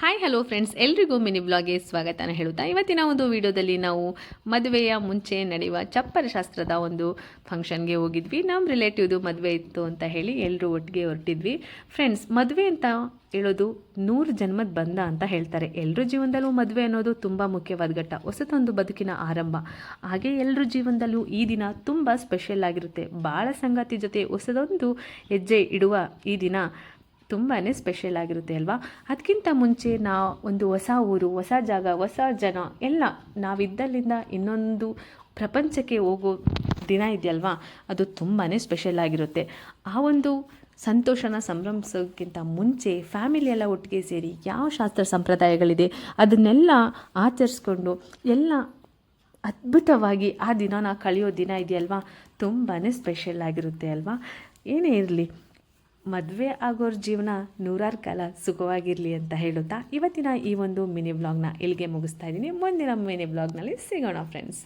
Hi hello friends, ಎಲ್ರಿಗೂ mini ಬ್ಲಾಗ್ಗೆ ಸ್ವಾಗತನ ಹೇಳುತ್ತಾ ಇವತ್ತಿನ ಒಂದು ವಿಡಿಯೋದಲ್ಲಿ ನಾವು ಮದುವೆಯ ಮುಂಚೆ ನಡೆಯುವ ಚಪ್ಪರ ಶಾಸ್ತ್ರದ ಒಂದು ಫಂಕ್ಷನ್ಗೆ ಹೋಗಿದ್ವಿ. ನಮ್ಮ ರಿಲೇಟಿವ್ದು ಮದುವೆ ಇತ್ತು ಅಂತ ಹೇಳಿ ಎಲ್ಲರೂ ಒಟ್ಟಿಗೆ ಹೊರಟಿದ್ವಿ. ಫ್ರೆಂಡ್ಸ್, ಮದುವೆ ಅಂತ ಹೇಳೋದು 100 ಜನ್ಮದ ಬಂಧ ಅಂತ ಹೇಳ್ತಾರೆ. ಎಲ್ಲರ ಜೀವನದಲ್ಲೂ ಮದುವೆ ಅನ್ನೋದು ತುಂಬ ಮುಖ್ಯವಾದ ಘಟ್ಟ, ಹೊಸತೊಂದು ಬದುಕಿನ ಆರಂಭ. ಹಾಗೆ ಎಲ್ಲರ ಜೀವನದಲ್ಲೂ ಈ ದಿನ ತುಂಬ ಸ್ಪೆಷಲ್ ಆಗಿರುತ್ತೆ. ಭಾಳ ಸಂಗಾತಿ ಜೊತೆ ಹೊಸದೊಂದು ಹೆಜ್ಜೆ ಇಡುವ ಈ ದಿನ ತುಂಬಾ ಸ್ಪೆಷಲ್ ಆಗಿರುತ್ತೆ ಅಲ್ವಾ. ಅದಕ್ಕಿಂತ ಮುಂಚೆ ಒಂದು ಹೊಸ ಊರು, ಹೊಸ ಜಾಗ, ಹೊಸ ಜನ ಎಲ್ಲ ನಾವಿದ್ದಲ್ಲಿಂದ ಇನ್ನೊಂದು ಪ್ರಪಂಚಕ್ಕೆ ಹೋಗೋ ದಿನ ಇದೆಯಲ್ವಾ, ಅದು ತುಂಬಾ ಸ್ಪೆಷಲ್ ಆಗಿರುತ್ತೆ. ಆ ಒಂದು ಸಂತೋಷನ ಸಂಭ್ರಮಿಸೋಕ್ಕಿಂತ ಮುಂಚೆ ಫ್ಯಾಮಿಲಿ ಎಲ್ಲ ಒಟ್ಟಿಗೆ ಸೇರಿ ಯಾವ ಶಾಸ್ತ್ರ ಸಂಪ್ರದಾಯಗಳಿದೆ ಅದನ್ನೆಲ್ಲ ಆಚರಿಸ್ಕೊಂಡು ಎಲ್ಲ ಅದ್ಭುತವಾಗಿ ಆ ದಿನನ ಕಳೆಯೋ ದಿನ ಇದೆಯಲ್ವಾ, ತುಂಬಾ ಸ್ಪೆಷಲ್ ಆಗಿರುತ್ತೆ ಅಲ್ವಾ. ಏನೇ ಇರಲಿ, ಮದುವೆ ಆಗೋರ ಜೀವನ 100 ಕಾಲ ಸುಖವಾಗಿರಲಿ ಅಂತ ಹೇಳುತ್ತಾ ಇವತ್ತಿನ ಈ ಒಂದು ಮಿನಿ ವ್ಲಾಗ್ನ ಇಲ್ಲಿಗೆ ಮುಗಿಸ್ತಾ ಇದ್ದೀನಿ. ಮುಂದಿನ ಮಿನಿ ವ್ಲಾಗ್ನಲ್ಲಿ ಸಿಗೋಣ ಫ್ರೆಂಡ್ಸ್.